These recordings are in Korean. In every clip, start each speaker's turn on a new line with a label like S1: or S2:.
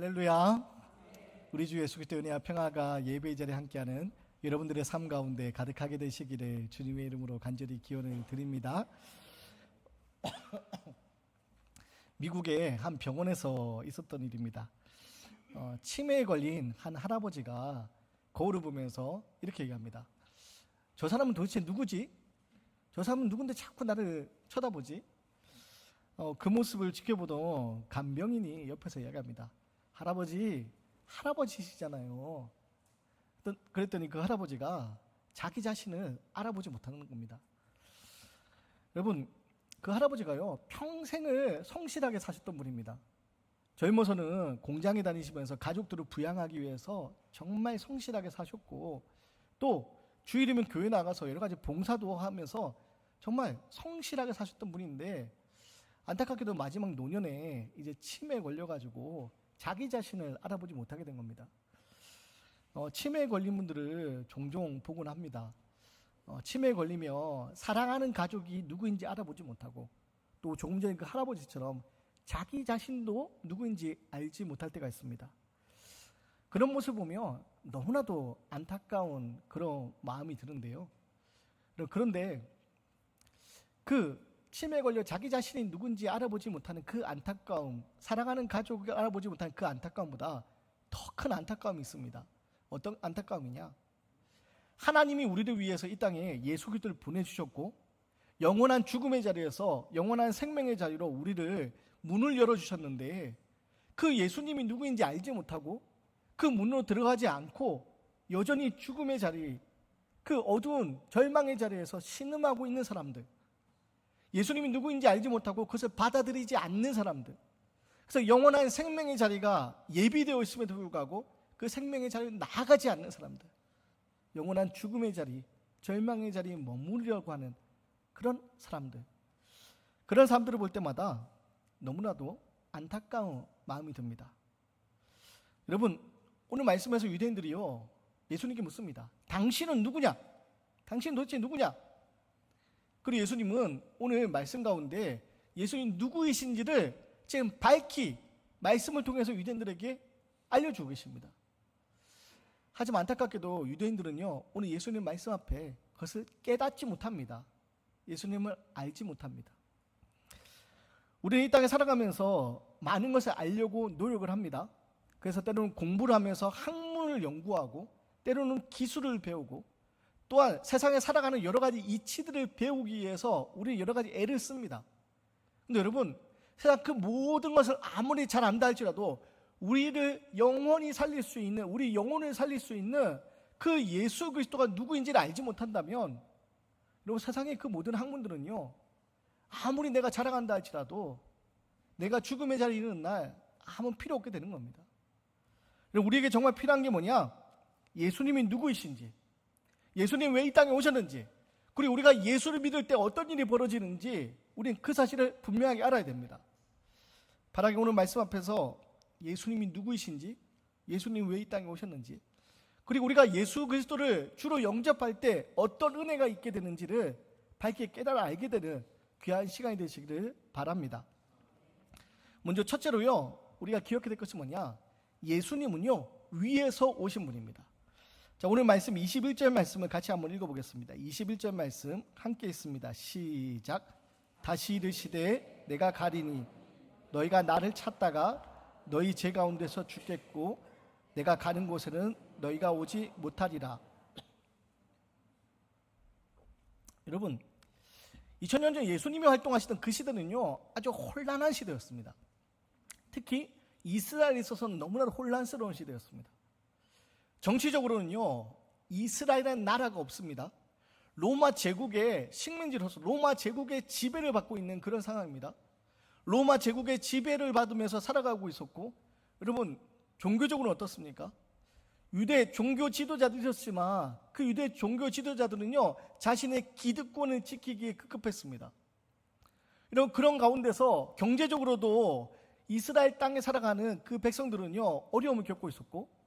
S1: 할렐루야. 우리 주 예수 그리스도의 은혜와 평화가 예배의 자리에 함께하는 여러분들의 삶 가운데 가득하게 되시기를 주님의 이름으로 간절히 기원을 드립니다. 미국의 한 병원에서 있었던 일입니다. 치매에 걸린 한 할아버지가 거울을 보면서 이렇게 얘기합니다. 저 사람은 도대체 누구지? 저 사람은 누군데 자꾸 나를 쳐다보지? 그 모습을 지켜보던 간병인이 옆에서 이야기합니다. 할아버지시잖아요. 그랬더니 그 할아버지가 자기 자신을 알아보지 못하는 겁니다. 여러분, 그 할아버지가요, 평생을 성실하게 사셨던 분입니다. 젊어서는 공장에 다니시면서 가족들을 부양하기 위해서 정말 성실하게 사셨고, 또 주일이면 교회 나가서 여러 가지 봉사도 하면서 정말 성실하게 사셨던 분인데, 안타깝게도 마지막 노년에 이제 치매에 걸려가지고 자기 자신을 알아보지 못하게 된 겁니다. 치매에 걸린 분들을 종종 보곤 합니다. 치매에 걸리며 사랑하는 가족이 누구인지 알아보지 못하고, 또 조금 전에 그 할아버지처럼 자기 자신도 누구인지 알지 못할 때가 있습니다. 그런 모습을 보면 너무나도 안타까운 그런 마음이 드는데요. 그런데 그 치매에 걸려 자기 자신이 누군지 알아보지 못하는 그 안타까움, 사랑하는 가족을 알아보지 못하는 그 안타까움보다 더 큰 안타까움이 있습니다. 어떤 안타까움이냐? 하나님이 우리를 위해서 이 땅에 예수 그리스도를 보내주셨고, 영원한 죽음의 자리에서 영원한 생명의 자리로 우리를 문을 열어주셨는데, 그 예수님이 누구인지 알지 못하고 그 문으로 들어가지 않고 여전히 죽음의 자리, 그 어두운 절망의 자리에서 신음하고 있는 사람들, 예수님이 누구인지 알지 못하고 그것을 받아들이지 않는 사람들, 그래서 영원한 생명의 자리가 예비되어 있음에도 불구하고 그 생명의 자리로 나아가지 않는 사람들, 영원한 죽음의 자리, 절망의 자리에 머무르려고 하는 그런 사람들, 그런 사람들을 볼 때마다 너무나도 안타까운 마음이 듭니다. 여러분, 오늘 말씀에서 유대인들이요, 예수님께 묻습니다. 당신은 누구냐? 당신은 도대체 누구냐? 그리고 예수님은 오늘 말씀 가운데 예수님 누구이신지를 지금 밝히 말씀을 통해서 유대인들에게 알려주고 계십니다. 하지만 안타깝게도 유대인들은요, 오늘 예수님 말씀 앞에 그것을 깨닫지 못합니다. 예수님을 알지 못합니다. 우리는 이 땅에 살아가면서 많은 것을 알려고 노력을 합니다. 그래서 때로는 공부를 하면서 학문을 연구하고, 때로는 기술을 배우고, 또한 세상에 살아가는 여러 가지 이치들을 배우기 위해서 우리는 여러 가지 애를 씁니다. 근데 여러분, 세상 그 모든 것을 아무리 잘 안다 할지라도 우리를 영원히 살릴 수 있는, 우리 영혼을 살릴 수 있는 그 예수 그리스도가 누구인지를 알지 못한다면, 여러분, 세상의 그 모든 학문들은요, 아무리 내가 자랑한다 할지라도 내가 죽음의 자리에 이르는 날 아무 필요 없게 되는 겁니다. 우리에게 정말 필요한 게 뭐냐? 예수님이 누구이신지, 예수님 왜 이 땅에 오셨는지, 그리고 우리가 예수를 믿을 때 어떤 일이 벌어지는지 우리는 그 사실을 분명하게 알아야 됩니다. 바라기 오늘 말씀 앞에서 예수님이 누구이신지, 예수님 왜 이 땅에 오셨는지, 그리고 우리가 예수 그리스도를 주로 영접할 때 어떤 은혜가 있게 되는지를 밝게 깨달아 알게 되는 귀한 시간이 되시기를 바랍니다. 먼저 첫째로요, 우리가 기억해야 될 것이 뭐냐? 예수님은요, 위에서 오신 분입니다. 자, 오늘 말씀 21절 말씀을 같이 한번 읽어보겠습니다. 21절 말씀 함께 있습니다. 시작. 다시 이르시되 내가 가리니 너희가 나를 찾다가 너희 제 가운데서 죽겠고 내가 가는 곳에는 너희가 오지 못하리라. 여러분, 2000년 전 예수님이 활동하시던 그 시대는요, 아주 혼란한 시대였습니다. 특히 이스라엘에 있어서는 너무나도 혼란스러운 시대였습니다. 정치적으로는요, 이스라엘이라는 나라가 없습니다. 로마 제국의 식민지로서 로마 제국의 지배를 받고 있는 그런 상황입니다. 로마 제국의 지배를 받으면서 살아가고 있었고, 여러분, 종교적으로는 어떻습니까? 유대 종교 지도자들이 있었지만 그 유대 종교 지도자들은요, 자신의 기득권을 지키기에 급급했습니다. 이런 그런 가운데서 경제적으로도 이스라엘 땅에 살아가는 그 백성들은요, 어려움을 겪고 있었고,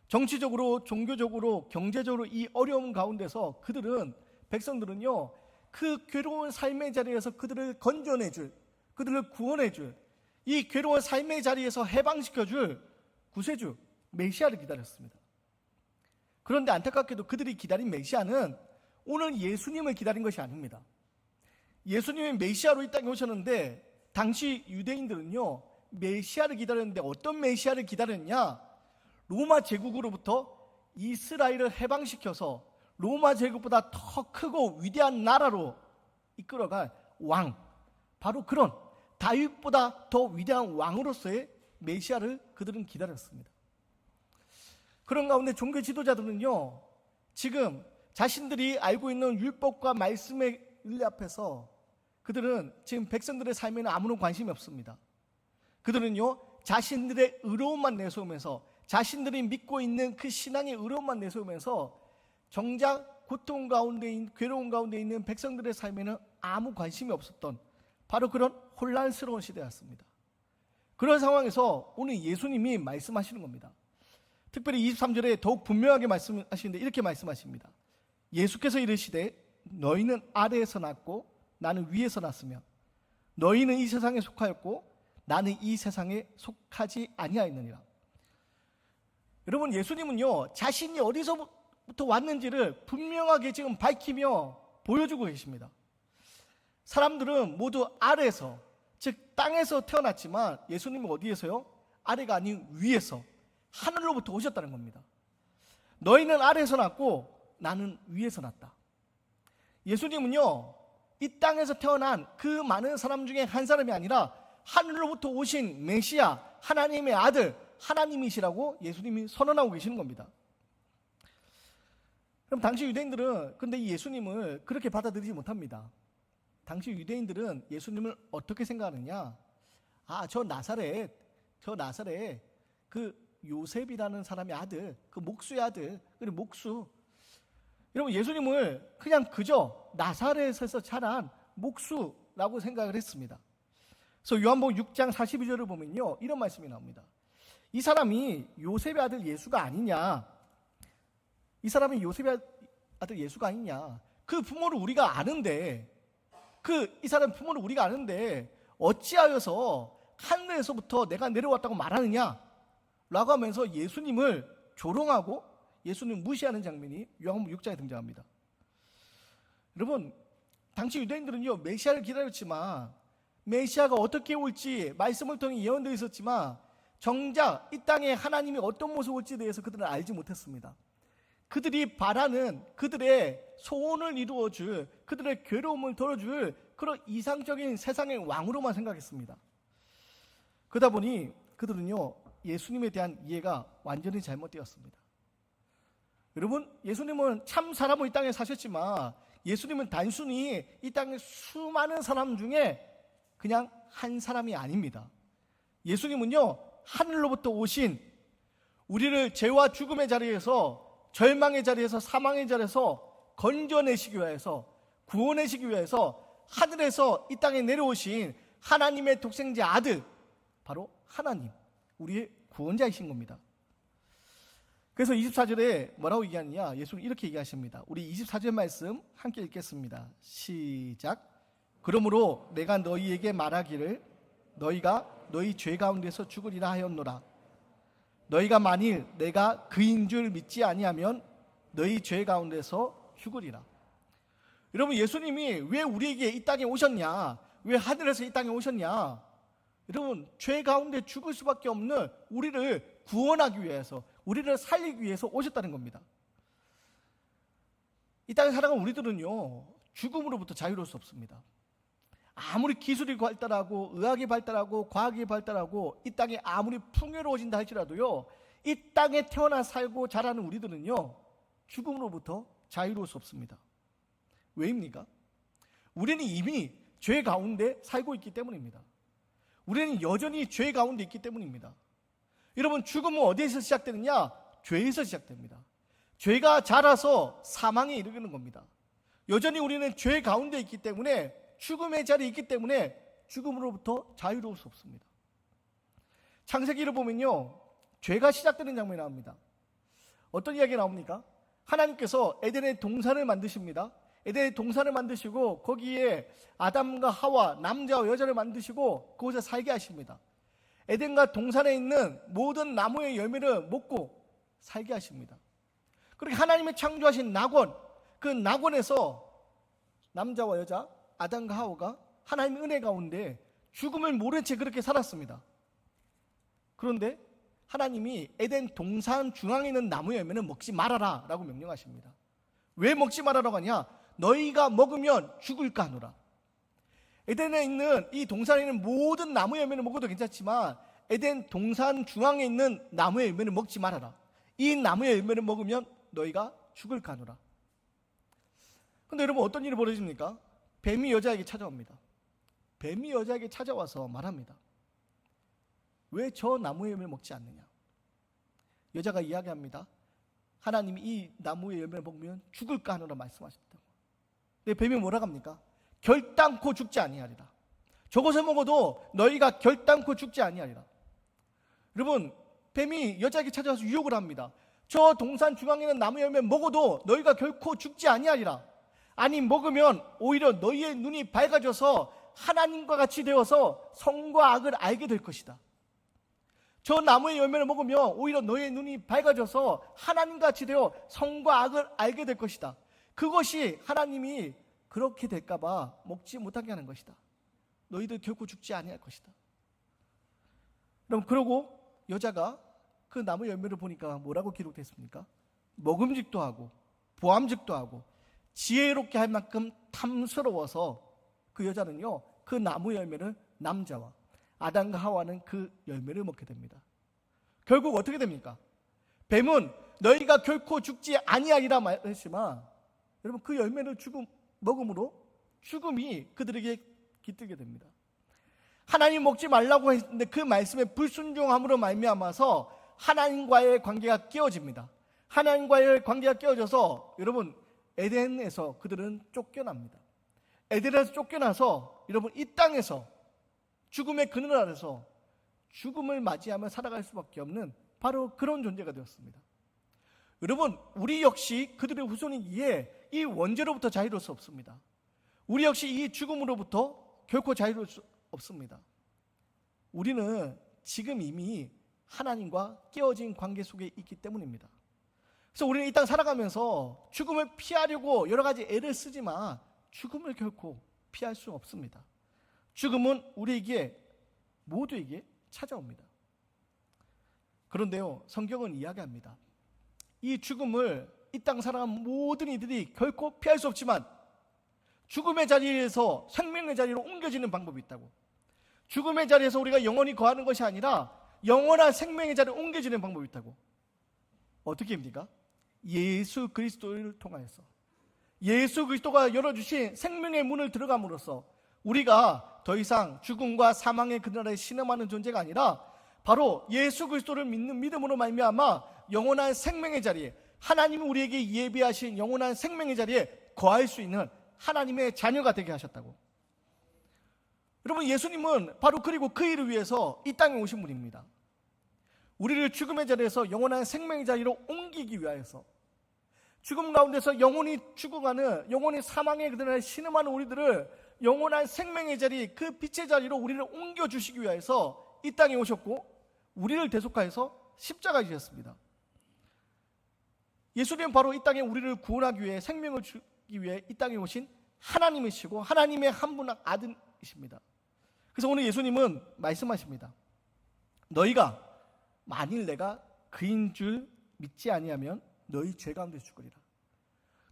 S1: 정치적으로, 종교적으로, 경제적으로 이 어려움 가운데서 백성들은요, 그 괴로운 삶의 자리에서 그들을 건져내줄, 그들을 구원해줄, 이 괴로운 삶의 자리에서 해방시켜줄 구세주 메시아를 기다렸습니다. 그런데 안타깝게도 그들이 기다린 메시아는 오늘 예수님을 기다린 것이 아닙니다. 예수님이 메시아로 이 땅에 오셨는데 당시 유대인들은요, 메시아를 기다렸는데 어떤 메시아를 기다렸냐? 로마 제국으로부터 이스라엘을 해방시켜서 로마 제국보다 더 크고 위대한 나라로 이끌어갈 왕, 바로 그런 다윗보다 더 위대한 왕으로서의 메시아를 그들은 기다렸습니다. 그런 가운데 종교 지도자들은요, 지금 자신들이 알고 있는 율법과 말씀의 윤리 앞에서 그들은 지금 백성들의 삶에는 아무런 관심이 없습니다. 그들은요, 자신들의 의로움만 내세우면서, 자신들이 믿고 있는 그 신앙의 의로움만 내세우면서 정작 고통 가운데, 괴로움 가운데 있는 백성들의 삶에는 아무 관심이 없었던 바로 그런 혼란스러운 시대였습니다. 그런 상황에서 오늘 예수님이 말씀하시는 겁니다. 특별히 23절에 더욱 분명하게 말씀하시는데 이렇게 말씀하십니다. 예수께서 이르시되 너희는 아래에서 났고 나는 위에서 났으며 너희는 이 세상에 속하였고 나는 이 세상에 속하지 아니하였느니라. 여러분, 예수님은요, 자신이 어디서부터 왔는지를 분명하게 지금 밝히며 보여주고 계십니다. 사람들은 모두 아래에서, 즉 땅에서 태어났지만 예수님은 어디에서요? 아래가 아닌 위에서, 하늘로부터 오셨다는 겁니다. 너희는 아래에서 났고 나는 위에서 났다. 예수님은요, 이 땅에서 태어난 그 많은 사람 중에 한 사람이 아니라 하늘로부터 오신 메시아, 하나님의 아들, 하나님이시라고 예수님이 선언하고 계시는 겁니다. 그럼 당시 유대인들은 근데 이 예수님을 그렇게 받아들이지 못합니다. 당시 유대인들은 예수님을 어떻게 생각하느냐? 저 나사렛 그 요셉이라는 사람의 아들, 그 목수의 아들, 그리고 목수. 여러분, 예수님을 그냥 그저 나사렛에서 자란 목수라고 생각을 했습니다. 그래서 요한복음 6장 42절을 보면요, 이런 말씀이 나옵니다. 이 사람이 요셉의 아들 예수가 아니냐? 이 사람이 요셉의 아들 예수가 아니냐? 그 부모를 우리가 아는데, 이 사람 부모를 우리가 아는데 어찌하여서 하늘에서부터 내가 내려왔다고 말하느냐? 라고 하면서 예수님을 조롱하고 예수님을 무시하는 장면이 요한복음 6장에 등장합니다. 여러분, 당시 유대인들은요, 메시아를 기다렸지만 메시아가 어떻게 올지 말씀을 통해 예언되어 있었지만 정작 이 땅에 하나님이 어떤 모습을 올지에 대해서 그들은 알지 못했습니다. 그들이 바라는, 그들의 소원을 이루어줄, 그들의 괴로움을 덜어줄 그런 이상적인 세상의 왕으로만 생각했습니다. 그러다 보니 그들은요, 예수님에 대한 이해가 완전히 잘못되었습니다. 여러분, 예수님은 참 사람으로 이 땅에 사셨지만 예수님은 단순히 이 땅의 수많은 사람 중에 그냥 한 사람이 아닙니다. 예수님은요, 하늘로부터 오신, 우리를 죄와 죽음의 자리에서, 절망의 자리에서, 사망의 자리에서 건져내시기 위해서, 구원하시기 위해서 하늘에서 이 땅에 내려오신 하나님의 독생자 아들, 바로 하나님, 우리의 구원자이신 겁니다. 그래서 24절에 뭐라고 얘기하느냐? 예수는 이렇게 얘기하십니다. 우리 24절 말씀 함께 읽겠습니다. 시작. 그러므로 내가 너희에게 말하기를 너희가 너희 죄 가운데서 죽으리라 하였노라. 너희가 만일 내가 그인 줄 믿지 아니하면 너희 죄 가운데서 죽으리라. 여러분, 예수님이 왜 우리에게 이 땅에 오셨냐? 왜 하늘에서 이 땅에 오셨냐? 여러분, 죄 가운데 죽을 수밖에 없는 우리를 구원하기 위해서, 우리를 살리기 위해서 오셨다는 겁니다. 이 땅에 살아가는 우리들은요, 죽음으로부터 자유로울 수 없습니다. 아무리 기술이 발달하고 의학이 발달하고 과학이 발달하고 이 땅이 아무리 풍요로워진다 할지라도요, 이 땅에 태어나 살고 자라는 우리들은요, 죽음으로부터 자유로울 수 없습니다. 왜입니까? 우리는 이미 죄 가운데 살고 있기 때문입니다. 우리는 여전히 죄 가운데 있기 때문입니다. 여러분, 죽음은 어디에서 시작되느냐? 죄에서 시작됩니다. 죄가 자라서 사망에 이르는 겁니다. 여전히 우리는 죄 가운데 있기 때문에, 죽음의 자리에 있기 때문에 죽음으로부터 자유로울 수 없습니다. 창세기를 보면요, 죄가 시작되는 장면이 나옵니다. 어떤 이야기가 나옵니까? 하나님께서 에덴의 동산을 만드십니다. 에덴의 동산을 만드시고 거기에 아담과 하와, 남자와 여자를 만드시고 그곳에 살게 하십니다. 에덴과 동산에 있는 모든 나무의 열매를 먹고 살게 하십니다. 그렇게 하나님이 창조하신 낙원, 그 낙원에서 남자와 여자 아담과 하와가 하나님의 은혜 가운데 죽음을 모른 채 그렇게 살았습니다. 그런데 하나님이 에덴 동산 중앙에 있는 나무의 열매는 먹지 말아라 라고 명령하십니다. 왜 먹지 말아라고 하냐? 너희가 먹으면 죽을까 하노라. 에덴에 있는 이 동산에 있는 모든 나무의 열매는 먹어도 괜찮지만 에덴 동산 중앙에 있는 나무의 열매는 먹지 말아라. 이 나무의 열매를 먹으면 너희가 죽을까 하노라. 그런데 여러분, 어떤 일이 벌어집니까? 뱀이 여자에게 찾아옵니다. 뱀이 여자에게 찾아와서 말합니다. 왜 저 나무의 열매를 먹지 않느냐? 여자가 이야기합니다. 하나님이 이 나무의 열매를 먹으면 죽을까 하노라 말씀하셨다고. 근데 뱀이 뭐라고 합니까? 결단코 죽지 아니하리라. 저것을 먹어도 너희가 결단코 죽지 아니하리라. 여러분, 뱀이 여자에게 찾아와서 유혹을 합니다. 저 동산 중앙에 있는 나무 열매 먹어도 너희가 결코 죽지 아니하리라. 아니, 먹으면 오히려 너희의 눈이 밝아져서 하나님과 같이 되어서 선과 악을 알게 될 것이다. 저 나무의 열매를 먹으면 오히려 너희의 눈이 밝아져서 하나님과 같이 되어 선과 악을 알게 될 것이다. 그것이 하나님이 그렇게 될까 봐 먹지 못하게 하는 것이다. 너희들 결코 죽지 아니할 것이다. 그럼 그러고 여자가 그 나무 열매를 보니까 뭐라고 기록됐습니까? 먹음직도 하고 보암직도 하고 지혜롭게 할 만큼 탐스러워서 그 여자는요, 그 나무 열매를 남자와 아담과 하와는 그 열매를 먹게 됩니다. 결국 어떻게 됩니까? 뱀은 너희가 결코 죽지 아니하리라 말했지만 여러분, 그 열매를 먹음으로 죽음이 그들에게 깃들게 됩니다. 하나님 먹지 말라고 했는데 그 말씀에 불순종함으로 말미암아서 하나님과의 관계가 깨어집니다. 하나님과의 관계가 깨어져서 여러분, 에덴에서 그들은 쫓겨납니다. 에덴에서 쫓겨나서 여러분, 이 땅에서 죽음의 그늘 아래서 죽음을 맞이하며 살아갈 수밖에 없는 바로 그런 존재가 되었습니다. 여러분, 우리 역시 그들의 후손이기에 이 원죄로부터 자유로울 수 없습니다. 우리 역시 이 죽음으로부터 결코 자유로울 수 없습니다. 우리는 지금 이미 하나님과 깨어진 관계 속에 있기 때문입니다. 그래서 우리는 이 땅 살아가면서 죽음을 피하려고 여러 가지 애를 쓰지만 죽음을 결코 피할 수 없습니다. 죽음은 우리에게 모두에게 찾아옵니다. 그런데요, 성경은 이야기합니다. 이 죽음을 이 땅 살아가는 모든 이들이 결코 피할 수 없지만 죽음의 자리에서 생명의 자리로 옮겨지는 방법이 있다고. 죽음의 자리에서 우리가 영원히 거하는 것이 아니라 영원한 생명의 자리로 옮겨지는 방법이 있다고. 어떻게 입니까? 예수 그리스도를 통하여서, 예수 그리스도가 열어주신 생명의 문을 들어감으로써 우리가 더 이상 죽음과 사망의 그늘에 신음하는 존재가 아니라 바로 예수 그리스도를 믿는 믿음으로 말미암아 영원한 생명의 자리에, 하나님이 우리에게 예비하신 영원한 생명의 자리에 거할 수 있는 하나님의 자녀가 되게 하셨다고. 여러분, 예수님은 바로 그리고 그 일을 위해서 이 땅에 오신 분입니다. 우리를 죽음의 자리에서 영원한 생명의 자리로 옮기기 위하여서, 죽음 가운데서 영원히 죽어가는, 영원히 사망의 그들에 신음하는 우리들을 영원한 생명의 자리, 그 빛의 자리로 우리를 옮겨주시기 위해서 이 땅에 오셨고 우리를 대속하여서 십자가에 지셨습니다. 예수님은 바로 이 땅에 우리를 구원하기 위해, 생명을 주기 위해 이 땅에 오신 하나님이시고 하나님의 한 분 아들이십니다. 그래서 오늘 예수님은 말씀하십니다. 너희가 만일 내가 그인 줄 믿지 아니하면 너희 죄 가운데 죽으리라.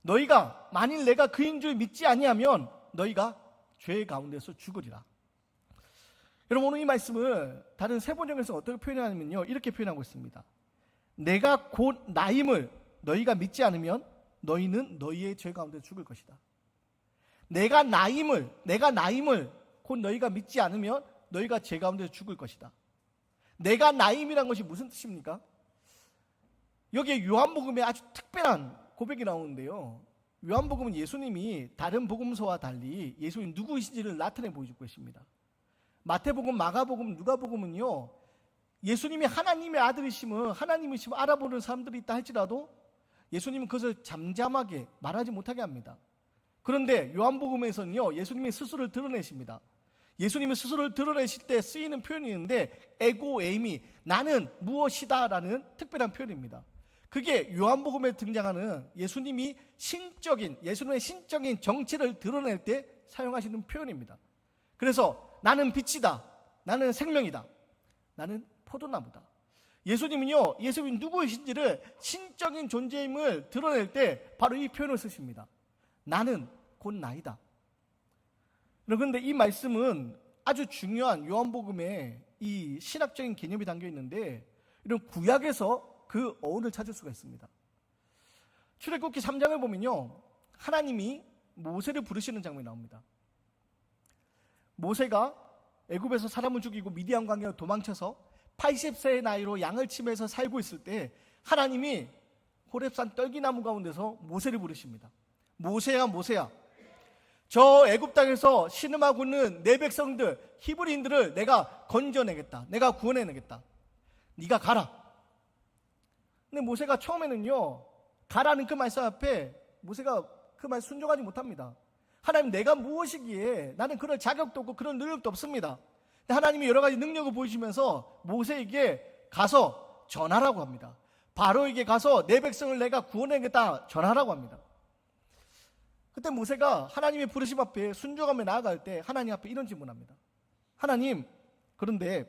S1: 너희가 만일 내가 그인 줄 믿지 아니하면 너희가 죄 가운데서 죽으리라. 여러분, 오늘 이 말씀을 다른 세번역에서 어떻게 표현하냐면요, 이렇게 표현하고 있습니다. 내가 곧 나임을 너희가 믿지 않으면 너희는 너희의 죄 가운데 죽을 것이다. 내가 나임을 곧 너희가 믿지 않으면 너희가 죄 가운데 죽을 것이다. 내가 나임이란 것이 무슨 뜻입니까? 여기에 요한복음에 아주 특별한 고백이 나오는데요, 요한복음은 예수님이 다른 복음서와 달리 예수님 누구이신지를 나타내 보여주고 계십니다. 마태복음, 마가복음, 누가복음은요, 예수님이 하나님의 아들이심을 알아보는 사람들이 있다 할지라도 예수님은 그것을 잠잠하게 말하지 못하게 합니다. 그런데 요한복음에서는요, 예수님이 스스로를 드러내십니다. 예수님이 스스로를 드러내실 때 쓰이는 표현이 있는데 에고 에이미, 나는 무엇이다 라는 특별한 표현입니다. 그게 요한복음에 등장하는 예수님의 신적인 정체를 드러낼 때 사용하시는 표현입니다. 그래서 나는 빛이다, 나는 생명이다, 나는 포도나무다. 예수님은요, 예수님이 누구이신지를 신적인 존재임을 드러낼 때 바로 이 표현을 쓰십니다. 나는 곧 나이다. 그런데 이 말씀은 아주 중요한 요한복음에 이 신학적인 개념이 담겨 있는데 이런 구약에서 그 어원을 찾을 수가 있습니다. 출애굽기 3장을 보면요, 하나님이 모세를 부르시는 장면이 나옵니다. 모세가 애굽에서 사람을 죽이고 미디안 광야로 도망쳐서 80세의 나이로 양을 치면서 살고 있을 때 하나님이 호렙산 떨기나무 가운데서 모세를 부르십니다. 모세야, 모세야, 저 애굽 땅에서 신음하고 있는 내 백성들 히브리인들을 내가 건져내겠다, 내가 구원해내겠다, 네가 가라. 근데 모세가 처음에는요, 가라는 그 말씀 앞에 모세가 그 말 순종하지 못합니다. 하나님, 내가 무엇이기에, 나는 그럴 자격도 없고 그런 능력도 없습니다. 근데 하나님이 여러 가지 능력을 보이시면서 모세에게 가서 전하라고 합니다. 바로에게 가서 내 백성을 내가 구원하겠다 전하라고 합니다. 그때 모세가 하나님의 부르심 앞에 순종하며 나아갈 때 하나님 앞에 이런 질문합니다. 하나님, 그런데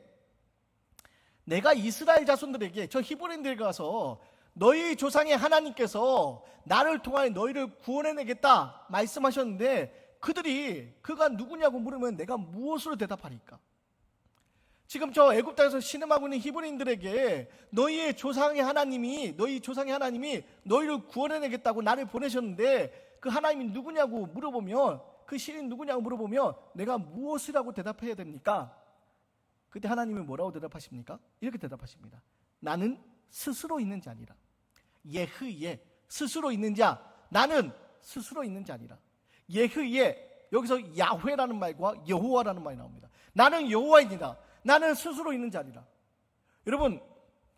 S1: 내가 이스라엘 자손들에게, 저 히브리인들에게 가서 너희 조상의 하나님께서 나를 통하여 너희를 구원해내겠다 말씀하셨는데 그가 누구냐고 물으면 내가 무엇으로 대답하리까? 지금 저 애굽 땅에서 신음하고 있는 히브리인들에게 너희 조상의 하나님이 너희를 구원해내겠다고 나를 보내셨는데 그 하나님이 누구냐고 물어보면, 그 신인 누구냐고 물어보면 내가 무엇이라고 대답해야 됩니까? 그때 하나님이 뭐라고 대답하십니까? 이렇게 대답하십니다. 나는 스스로 있는 자 아니라. 예흐예, 스스로 있는 자, 나는 스스로 있는 자 아니라. 예흐예, 여기서 야훼라는 말과 여호와라는 말이 나옵니다. 나는 여호와입니다. 나는 스스로 있는 자 아니라. 여러분,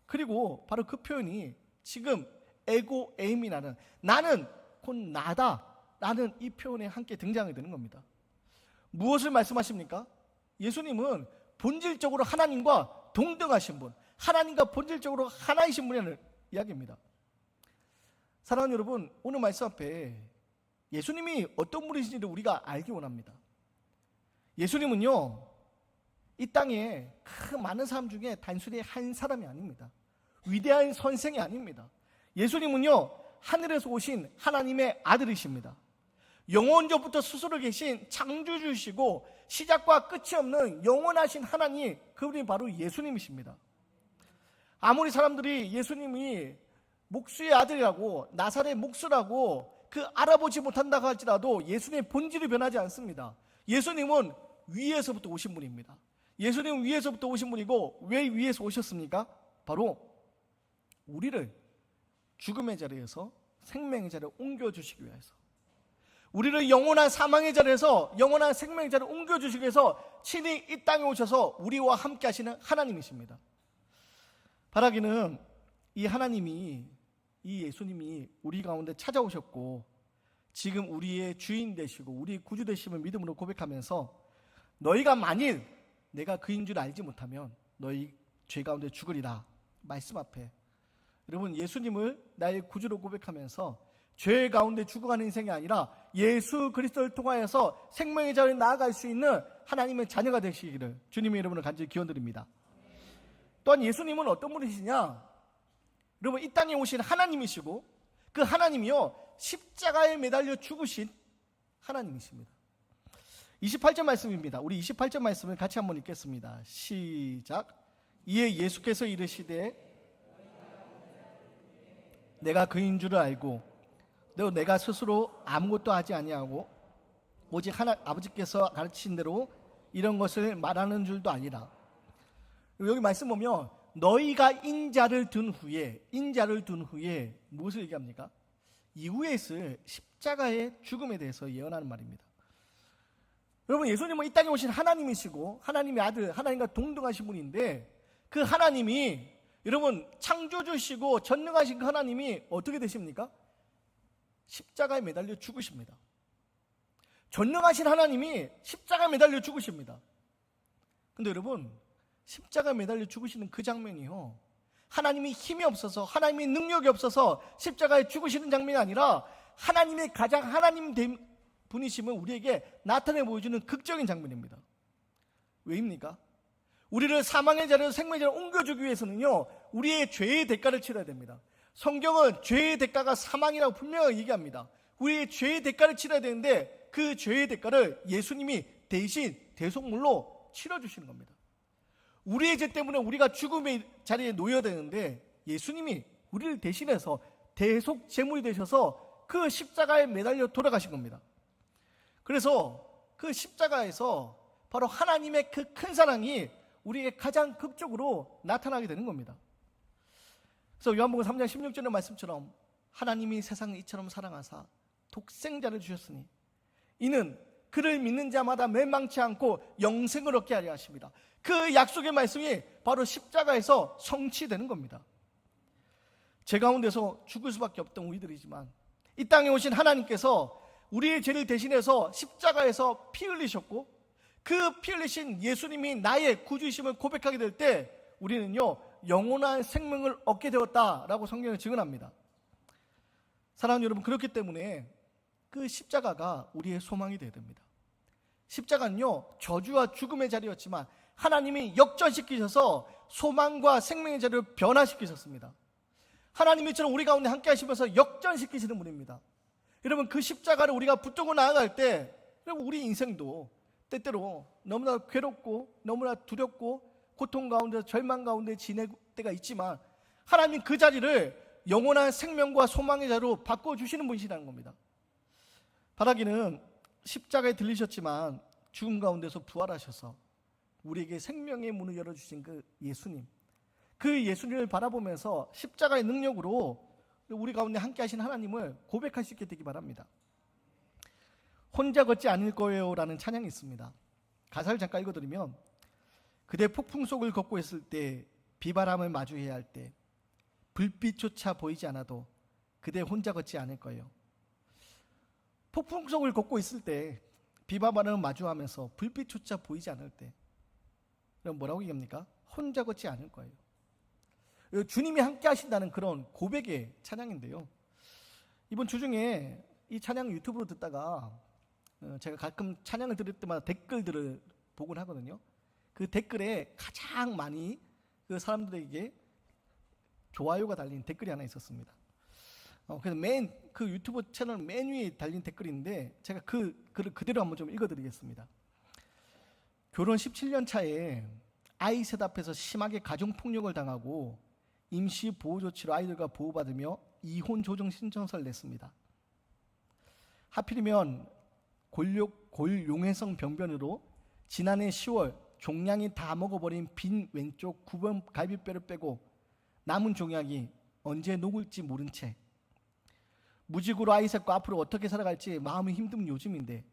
S1: 그리고 바로 그 표현이 지금 에고 에임이라는, 나는 곧 나다 라는 이 표현에 함께 등장이 되는 겁니다. 무엇을 말씀하십니까? 예수님은 본질적으로 하나님과 동등하신 분, 하나님과 본질적으로 하나이신 분이라는 이야기입니다. 사랑하는 여러분, 오늘 말씀 앞에 예수님이 어떤 분이신지를 우리가 알기 원합니다. 예수님은요, 이 땅에 그 많은 사람 중에 단순히 한 사람이 아닙니다. 위대한 선생이 아닙니다. 예수님은요, 하늘에서 오신 하나님의 아들이십니다. 영원전부터 스스로 계신 창조주시고 시작과 끝이 없는 영원하신 하나님, 그분이 바로 예수님이십니다. 아무리 사람들이 예수님이 목수의 아들이라고, 나사렛 목수라고 그 알아보지 못한다고 할지라도 예수님의 본질이 변하지 않습니다. 예수님은 위에서부터 오신 분입니다. 예수님은 위에서부터 오신 분이고, 왜 위에서 오셨습니까? 바로 우리를 죽음의 자리에서 생명의 자리에 옮겨주시기 위해서, 우리를 영원한 사망의 자리에서 영원한 생명의 자리에 옮겨주시기 위해서 친히 이 땅에 오셔서 우리와 함께 하시는 하나님이십니다. 바라기는 이 하나님이, 이 예수님이 우리 가운데 찾아오셨고 지금 우리의 주인 되시고 우리의 구주 되심을 믿음으로 고백하면서, 너희가 만일 내가 그인 줄 알지 못하면 너희 죄 가운데 죽으리라 말씀 앞에, 여러분, 예수님을 나의 구주로 고백하면서 죄 가운데 죽어가는 인생이 아니라 예수 그리스도를 통하여서 생명의 자리에 나아갈 수 있는 하나님의 자녀가 되시기를 주님이 여러분을 간절히 기원드립니다. 또한 예수님은 어떤 분이시냐? 여러분, 이 땅에 오신 하나님이시고 그 하나님이요, 십자가에 매달려 죽으신 하나님이십니다. 28절 말씀입니다. 우리 28절 말씀을 같이 한번 읽겠습니다. 시작. 이에 예수께서 이르시되 내가 그인 줄을 알고 또 내가 스스로 아무것도 하지 아니하고 오직 아버지께서 가르치신 대로 이런 것을 말하는 줄도 아니라. 여기 말씀 보면 너희가 인자를 둔 후에 무엇을 얘기합니까? 이후에 있을 십자가의 죽음에 대해서 예언하는 말입니다. 여러분, 예수님은 이 땅에 오신 하나님이시고 하나님의 아들, 하나님과 동등하신 분인데 그 하나님이, 여러분, 창조주시고 전능하신 그 하나님이 어떻게 되십니까? 십자가에 매달려 죽으십니다. 전능하신 하나님이 십자가에 매달려 죽으십니다. 근데 여러분, 십자가에 매달려 죽으시는 그 장면이요, 하나님이 힘이 없어서, 하나님이 능력이 없어서 십자가에 죽으시는 장면이 아니라 하나님의 가장 하나님 분이심을 우리에게 나타내 보여주는 극적인 장면입니다. 왜입니까? 우리를 사망의 자리에서 생명의 자리로 옮겨주기 위해서는요, 우리의 죄의 대가를 치러야 됩니다. 성경은 죄의 대가가 사망이라고 분명히 얘기합니다. 우리의 죄의 대가를 치러야 되는데 그 죄의 대가를 예수님이 대신 대속물로 치러주시는 겁니다. 우리의 죄 때문에 우리가 죽음의 자리에 놓여야 되는데 예수님이 우리를 대신해서 대속 제물이 되셔서 그 십자가에 매달려 돌아가신 겁니다. 그래서 그 십자가에서 바로 하나님의 그 큰 사랑이 우리에게 가장 극적으로 나타나게 되는 겁니다. 그래서 요한복음 3장 16절의 말씀처럼 하나님이 세상을 이처럼 사랑하사 독생자를 주셨으니 이는 그를 믿는 자마다 멸망치 않고 영생을 얻게 하려 하십니다. 그 약속의 말씀이 바로 십자가에서 성취되는 겁니다. 제 가운데서 죽을 수밖에 없던 우리들이지만 이 땅에 오신 하나님께서 우리의 죄를 대신해서 십자가에서 피 흘리셨고, 그 피 흘리신 예수님이 나의 구주이심을 고백하게 될 때 우리는요, 영원한 생명을 얻게 되었다라고 성경은 증언합니다. 사랑하는 여러분, 그렇기 때문에 그 십자가가 우리의 소망이 되어야 됩니다. 십자가는요, 저주와 죽음의 자리였지만 하나님이 역전시키셔서 소망과 생명의 자리를 변화시키셨습니다. 하나님이처럼 우리 가운데 함께 하시면서 역전시키시는 분입니다. 여러분, 그 십자가를 우리가 붙들고 나아갈 때 우리 인생도 때때로 너무나 괴롭고 너무나 두렵고 고통 가운데 절망 가운데 지낼 때가 있지만 하나님 그 자리를 영원한 생명과 소망의 자리로 바꿔주시는 분이시라는 겁니다. 바라기는 십자가에 들리셨지만 죽음 가운데서 부활하셔서 우리에게 생명의 문을 열어주신 그 예수님, 그 예수님을 바라보면서 십자가의 능력으로 우리 가운데 함께 하신 하나님을 고백할 수 있게 되기 바랍니다. 혼자 걷지 않을 거예요 라는 찬양이 있습니다. 가사를 잠깐 읽어드리면, 그대 폭풍 속을 걷고 있을 때, 비바람을 마주해야 할 때, 불빛조차 보이지 않아도 그대 혼자 걷지 않을 거예요. 폭풍 속을 걷고 있을 때, 비바람을 마주하면서 불빛조차 보이지 않을 때, 그럼 뭐라고 얘기합니까? 혼자 걷지 않을 거예요. 주님이 함께 하신다는 그런 고백의 찬양인데요, 이번 주 중에 이 찬양 유튜브로 듣다가 제가 가끔 찬양을 들을 때마다 댓글들을 보곤 하거든요. 그 댓글에 가장 많이 그 사람들에게 좋아요가 달린 댓글이 하나 있었습니다. 그래서 그 유튜브 채널 맨 위에 달린 댓글인데 제가 그 글을 그대로 한번 좀 읽어드리겠습니다. 결혼 17년 차에 아이 셋 앞에서 심하게 가정폭력을 당하고 임시 보호조치로 아이들과 보호받으며 이혼 조정 신청서를 냈습니다. 하필이면 골용해성 병변으로 지난해 10월 종양이 다 먹어버린 빈 왼쪽 9번 갈비뼈를 빼고 남은 종양이 언제 녹을지 모른 채 무직으로 아이 셋과 앞으로 어떻게 살아갈지 마음이 힘든 요즘인데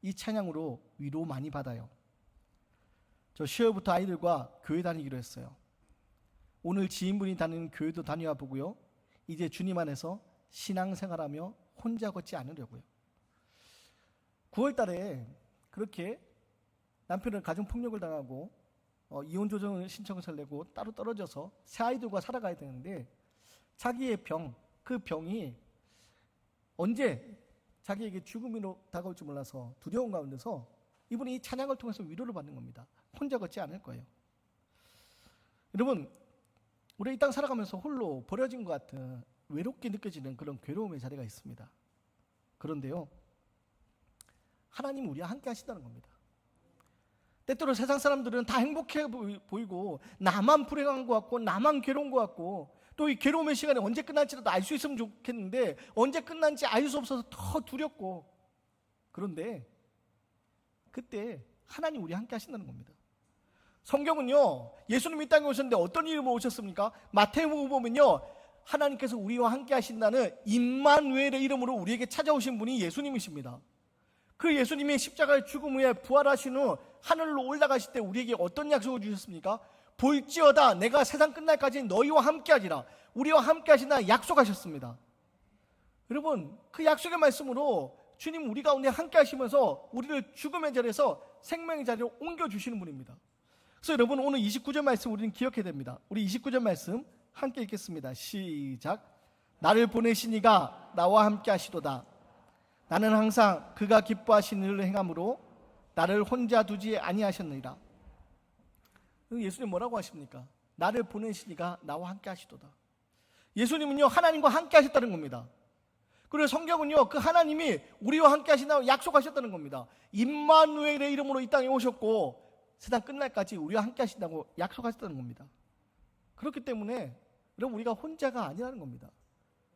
S1: 이 찬양으로 위로 많이 받아요. 저 10월부터 아이들과 교회 다니기로 했어요. 오늘 지인분이 다니는 교회도 다녀와 보고요, 이제 주님 안에서 신앙생활하며 혼자 걷지 않으려고요. 9월 달에 그렇게 남편은 가정폭력을 당하고 이혼조정 신청서를 내고 따로 떨어져서 새 아이들과 살아가야 되는데 자기의 그 병이 언제 자기에게 죽음으로 다가올지 몰라서 두려운 가운데서 이분이 이 찬양을 통해서 위로를 받는 겁니다. 혼자 걷지 않을 거예요. 여러분, 우리 이 땅 살아가면서 홀로 버려진 것 같은 외롭게 느껴지는 그런 괴로움의 자리가 있습니다. 그런데요, 하나님은 우리와 함께 하신다는 겁니다. 때때로 세상 사람들은 다 행복해 보이고 나만 불행한 것 같고 나만 괴로운 것 같고 또 이 괴로움의 시간이 언제 끝날지라도 알 수 있으면 좋겠는데 언제 끝난지 알 수 없어서 더 두렵고, 그런데 그때 하나님 우리와 함께 하신다는 겁니다. 성경은요, 예수님이 이 땅에 오셨는데 어떤 이름으로 오셨습니까? 마태복음 보면요, 하나님께서 우리와 함께 하신다는 임마누엘의 이름으로 우리에게 찾아오신 분이 예수님이십니다. 그 예수님이 십자가의 죽음 후에 부활하신 후 하늘로 올라가실 때 우리에게 어떤 약속을 주셨습니까? 볼지어다 내가 세상 끝날까지 너희와 함께 하리라. 우리와 함께 하신다 약속하셨습니다. 여러분, 그 약속의 말씀으로 주님 우리 가운데 함께 하시면서 우리를 죽음의 자리에서 생명의 자리로 옮겨주시는 분입니다. 그래서 여러분 오늘 29절 말씀 우리는 기억해야 됩니다. 우리 29절 말씀 함께 읽겠습니다. 시작. 나를 보내신 이가 나와 함께 하시도다. 나는 항상 그가 기뻐하시는 일을 행함으로 나를 혼자 두지 아니하셨느니라. 예수님 뭐라고 하십니까? 나를 보내신 이가 나와 함께 하시도다. 예수님은요 하나님과 함께 하셨다는 겁니다. 그리고 성경은요 그 하나님이 우리와 함께 하신다고 약속하셨다는 겁니다. 임마누엘의 이름으로 이 땅에 오셨고 세상 끝날까지 우리와 함께 하신다고 약속하셨다는 겁니다. 그렇기 때문에 여러분 우리가 혼자가 아니라는 겁니다.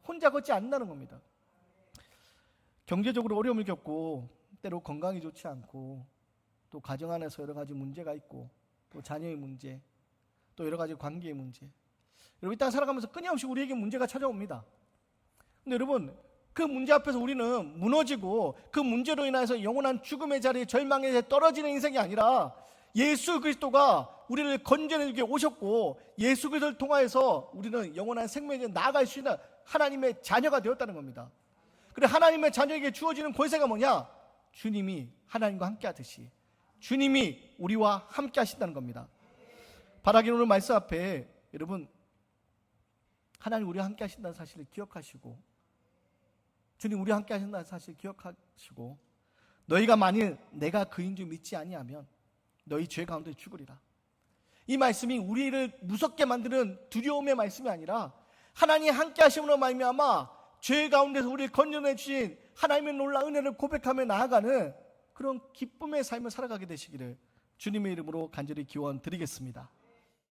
S1: 혼자 걷지 않는다는 겁니다. 경제적으로 어려움을 겪고 때로 건강이 좋지 않고 또 가정 안에서 여러 가지 문제가 있고 또 자녀의 문제 또 여러 가지 관계의 문제, 여러분 이 땅 살아가면서 끊임없이 우리에게 문제가 찾아옵니다. 근데 여러분 그 문제 앞에서 우리는 무너지고 그 문제로 인해서 영원한 죽음의 자리에 절망에 떨어지는 인생이 아니라 예수 그리스도가 우리를 건져내게 오셨고 예수 그리스도를 통하여서 우리는 영원한 생명에 나아갈 수 있는 하나님의 자녀가 되었다는 겁니다. 그래 하나님의 자녀에게 주어지는 권세가 뭐냐? 주님이 하나님과 함께 하듯이 주님이 우리와 함께 하신다는 겁니다. 바라기는 오늘 말씀 앞에 여러분 하나님 우리와 함께 하신다는 사실을 기억하시고 주님 우리와 함께 하신다는 사실을 기억하시고 너희가 만일 내가 그인 줄 믿지 아니하면 너희 죄 가운데 죽으리라. 이 말씀이 우리를 무섭게 만드는 두려움의 말씀이 아니라 하나님이 함께 하심으로 말미암아 죄 가운데서 우리를 건져내 주신 하나님의 놀라운 은혜를 고백하며 나아가는 그런 기쁨의 삶을 살아가게 되시기를 주님의 이름으로 간절히 기원 드리겠습니다.